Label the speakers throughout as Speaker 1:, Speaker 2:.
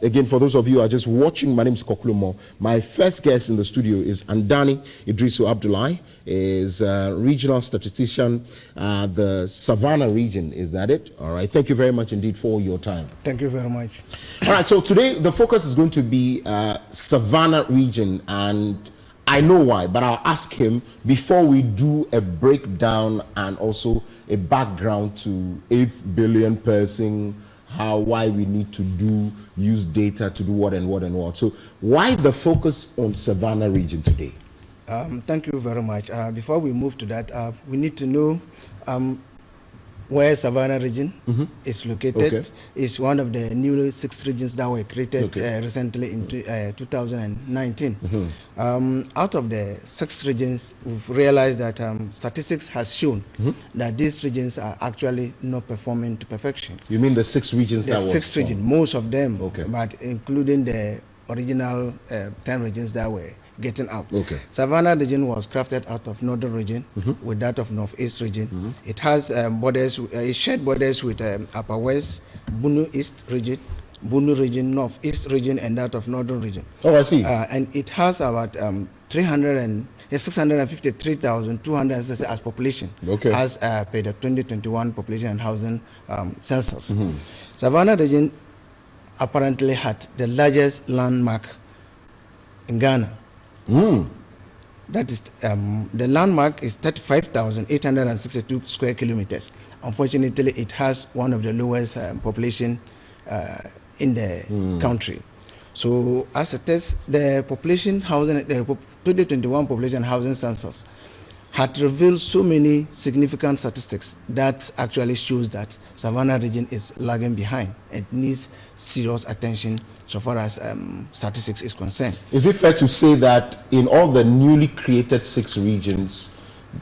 Speaker 1: Again, for those of you who are just watching, my name is Koklumo. My first guest in the studio is Andani Idrisu Abdulai, is regional statistician, the Savana region. Is that it? All right. Thank you very much indeed for your time.
Speaker 2: Thank you very much.
Speaker 1: All right. So today the focus is going to be Savana region, and I know why, but I'll ask him before we do a breakdown and also a background to 8 billion person, why we need to use data to do what and what and what. So why the focus on Savana region today?
Speaker 2: Thank you very much. Before we move to that, we need to know where Savana region is located. Okay. It's one of the new 6 regions that were created recently in 2019. Out of the 6 regions, we've realized that statistics has shown that these regions are actually not performing to perfection.
Speaker 1: You mean the 6 regions?
Speaker 2: The 6 regions, most of them, but including the original 10 regions that were getting out. Savana region was crafted out of northern region with that of northeast region. It has borders, it shared borders with Upper West, Bunu East region, Bunu region, northeast region, and that of northern region.
Speaker 1: Oh, I see.
Speaker 2: And it has about 653,260 as population, as per the 2021 population and housing census. Savana region apparently had the largest landmark in Ghana. That is, the landmark is 35,862 square kilometers. Unfortunately, it has one of the lowest population in the country. So, as it is, the population housing, the 2021 population housing census had revealed so many significant statistics that actually shows that Savana region is lagging behind and needs serious attention so far as statistics is concerned.
Speaker 1: Is it fair to say that in all the newly created 6 regions,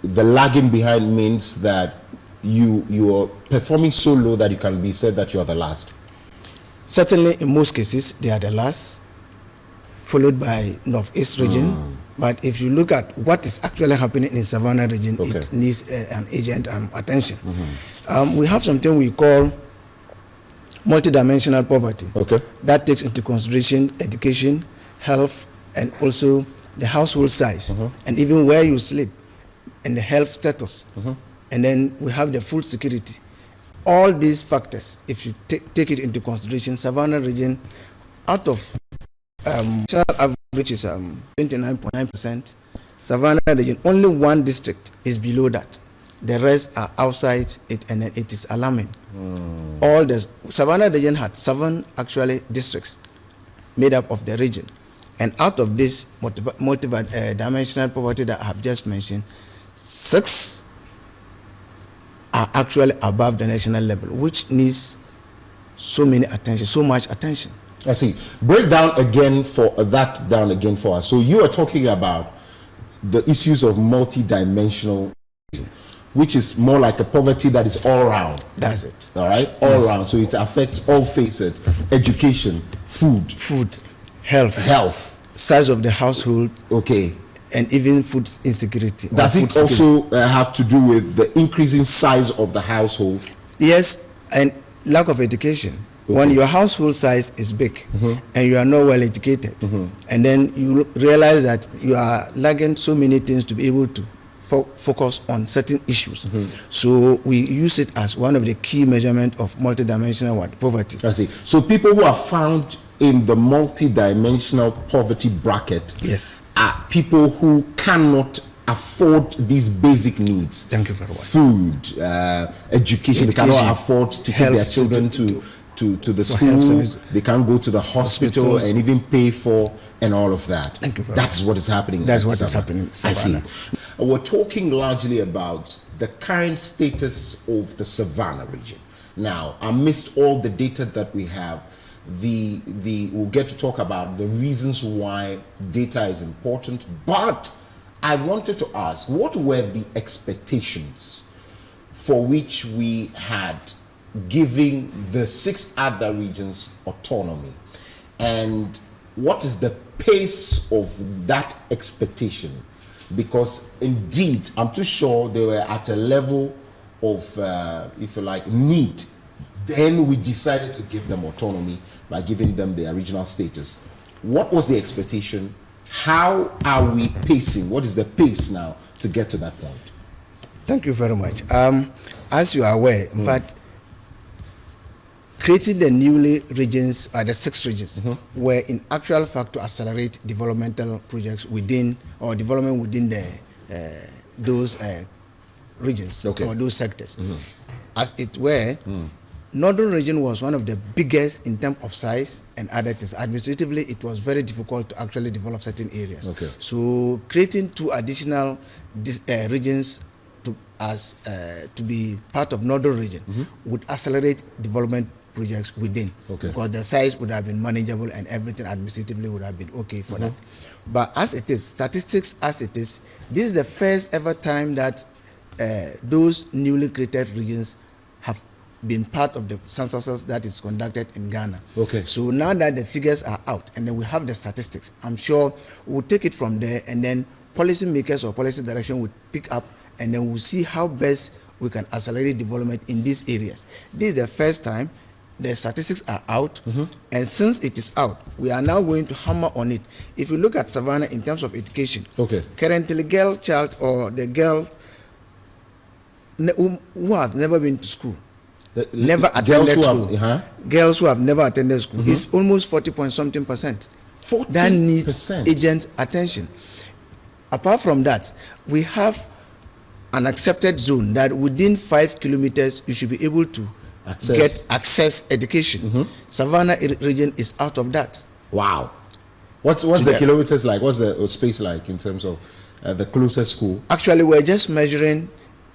Speaker 1: the lagging behind means that you are performing so low that it can be said that you are the last?
Speaker 2: Certainly, in most cases, they are the last, followed by Northeast region. But if you look at what is actually happening in Savana region, it needs an urgent attention. We have something we call multidimensional poverty. That takes into consideration education, health, and also the household size, and even where you sleep, and the health status. And then we have the food security. All these factors, if you take it into consideration, Savana region, out of national average is 29.9%. Savana region, only one district is below that. The rest are outside it, and then it is alarming. All the Savana region had 7 actually districts made up of the region, and out of this multi-dimensional poverty that I have just mentioned, 6 are actually above the national level, which needs so much attention.
Speaker 1: I see. Break down again for us. So you are talking about the issues of multi-dimensional, which is more like a poverty that is all around.
Speaker 2: That's it.
Speaker 1: All right, all around. So it affects all facets: education, food, health,
Speaker 2: size of the household, and even food insecurity.
Speaker 1: Does it also have to do with the increasing size of the household?
Speaker 2: Yes, and lack of education. When your household size is big and you are not well educated, and then you realize that you are lagging so many things to be able to focus on certain issues. So we use it as one of the key measurements of multidimensional poverty.
Speaker 1: I see. So people who are found in the multidimensional poverty bracket are people who cannot afford these basic needs.
Speaker 2: Thank you very much.
Speaker 1: Food, education. They cannot afford to take their children to the school. They can't go to the hospital and even pay for and all of that.
Speaker 2: Thank you very
Speaker 1: That's
Speaker 2: much.
Speaker 1: what is happening.
Speaker 2: That's what is happening.
Speaker 1: I see. We're talking largely about the current status of the Savana region. Now, amidst all the data that we have, we'll get to talk about the reasons why data is important, but I wanted to ask, what were the expectations for which we had giving the 6 other regions autonomy, and what is the pace of that expectation? Because indeed, I'm too sure they were at a level of, if you like, need. Then we decided to give them autonomy. by giving them their regional status. What was the expectation? How are we pacing? What is the pace now to get to that point?
Speaker 2: Thank you very much. As you are aware, in fact, creating the newly regions, the 6 regions, were in actual fact to accelerate developmental projects within, or development within those regions, or those sectors. As it were, Northern region was one of the biggest in terms of size and other things. Administratively, it was very difficult to actually develop certain areas. So creating 2 additional regions to be part of Northern region would accelerate development projects within, because the size would have been manageable and everything administratively would have been okay for that. But as it is, statistics as it is, this is the first ever time that those newly created regions have been part of the censuses that is conducted in Ghana. So now that the figures are out and then we have the statistics, I'm sure we'll take it from there, and then policymakers or policy direction would pick up, and then we'll see how best we can accelerate development in these areas. This is the first time the statistics are out, and since it is out, we are now going to hammer on it. If you look at Savana in terms of education, currently girl child or the girl who have never been to school, never attended school, girls who have never attended school, is almost 40-point-something%. That needs urgent attention. Apart from that, we have an accepted zone that within 5 kilometers you should be able to get access education. Savana region is out of that.
Speaker 1: Wow. What's the kilometers like? What's the space like in terms of the closest school?
Speaker 2: Actually, we're just measuring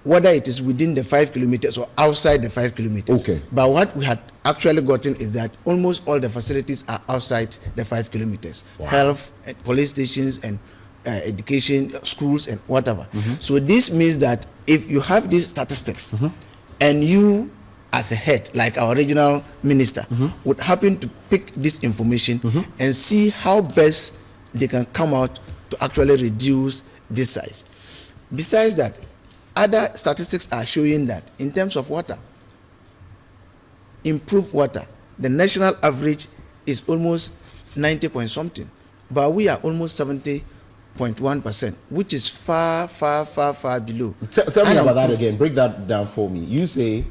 Speaker 2: whether it is within the 5 kilometers or outside the 5 kilometers. But what we had actually gotten is that almost all the facilities are outside the 5 kilometers. Health, police stations, and education, schools, and whatever. So this means that if you have these statistics and you as a head, like our regional minister, would happen to pick this information and see how best they can come out to actually reduce this size. Besides that, other statistics are showing that in terms of water, improved water, the national average is almost 90-point-something, but we are almost 70.1%, which is far below.
Speaker 1: Tell me about that again. Break that down for me. You say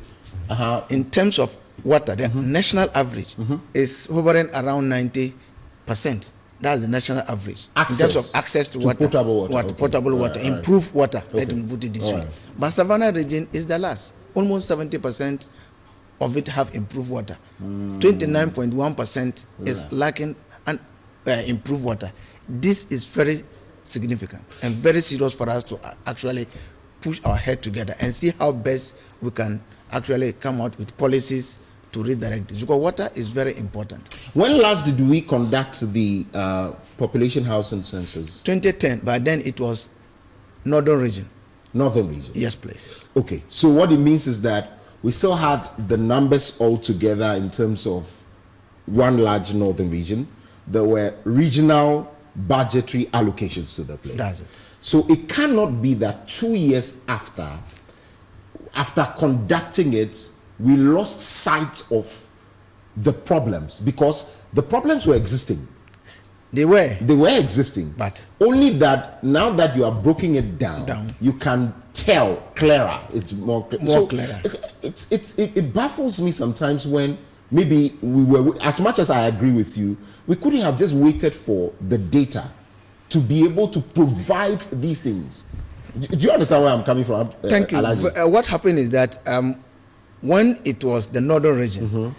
Speaker 2: in terms of water, the national average is hovering around 90%. That's the national average. In terms of access to water,
Speaker 1: potable water,
Speaker 2: potable water, improved water. Let me put it this way. But Savana region is the last. Almost 70% of it have improved water. 29.1% is lacking improved water. This is very significant and very serious for us to actually push our head together and see how best we can actually come out with policies to redirect this, because water is very important.
Speaker 1: When last did we conduct the population housing census?
Speaker 2: 2010, but then it was Northern region.
Speaker 1: Northern region?
Speaker 2: Yes, please.
Speaker 1: Okay, so what it means is that we still had the numbers all together in terms of one large northern region. There were regional budgetary allocations to the place.
Speaker 2: That's it.
Speaker 1: So it cannot be that 2 years after conducting it, we lost sight of the problems, because the problems were existing.
Speaker 2: They were
Speaker 1: existing,
Speaker 2: but
Speaker 1: only that now that you are breaking it down, you can tell clearer. It's more
Speaker 2: clearer.
Speaker 1: It baffles me sometimes when maybe we were, as much as I agree with you, we couldn't have just waited for the data to be able to provide these things. Do you understand where I'm coming from?
Speaker 2: Thank you. What happened is that when it was the northern region,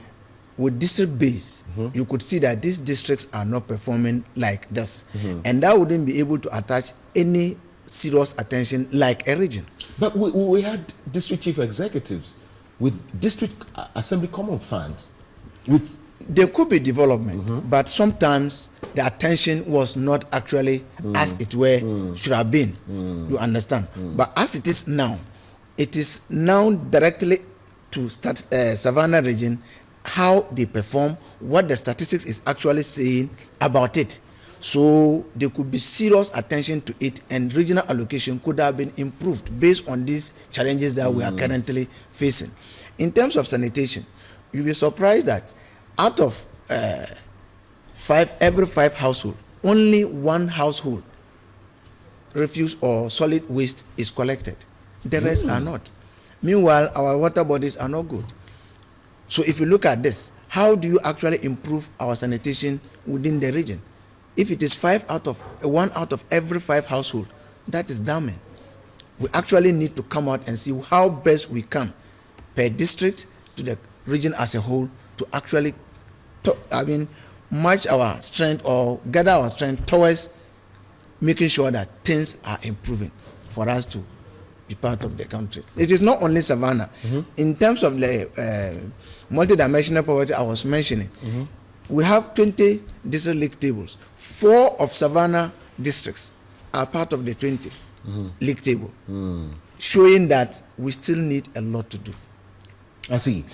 Speaker 2: with district base, you could see that these districts are not performing like this. And that wouldn't be able to attach any serious attention like a region.
Speaker 1: But we had district chief executives with district assembly common funds.
Speaker 2: There could be development, but sometimes the attention was not actually as it were should have been. You understand? But as it is now directly to start Savana region, how they perform, what the statistics is actually saying about it. So there could be serious attention to it, and regional allocation could have been improved based on these challenges that we are currently facing. In terms of sanitation, you'll be surprised that out of every 5 household, only 1 household refuse or solid waste is collected. The rest are not. Meanwhile, our water bodies are not good. So if you look at this, how do you actually improve our sanitation within the region? If it is 1 out of every 5 household, that is damning. We actually need to come out and see how best we can, per district to the region as a whole, to actually match our strength or gather our strength towards making sure that things are improving for us to be part of the country. It is not only Savannah. In terms of the multidimensional poverty I was mentioning, we have 20 district league tables. 4 of Savannah districts are part of the 20 league table, showing that we still need a lot to do.
Speaker 1: I see.